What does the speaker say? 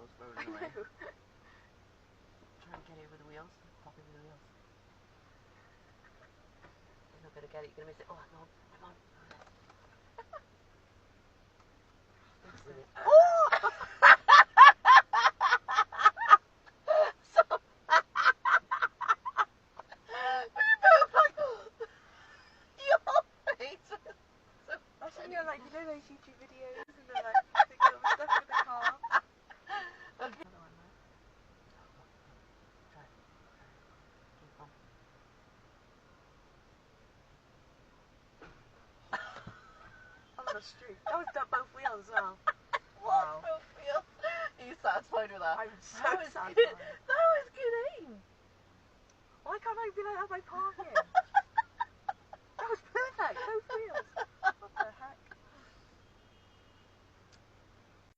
wheels rolling away. Try and get it over the wheels. Pop over the wheels. You're not going to get it. You're going to miss it. Oh, hang on. Hang on. Oh! You know, like, you know those YouTube videos and they're like, they get all the stuff in the car. Okay. Another one, right? Try it. Keep on. I'm on a street. That was done both wheels as well. What? Wow. Both wheels? Are you satisfied with that? I'm so That was satisfied. good. That was good aim. Why can't I be like that by parking?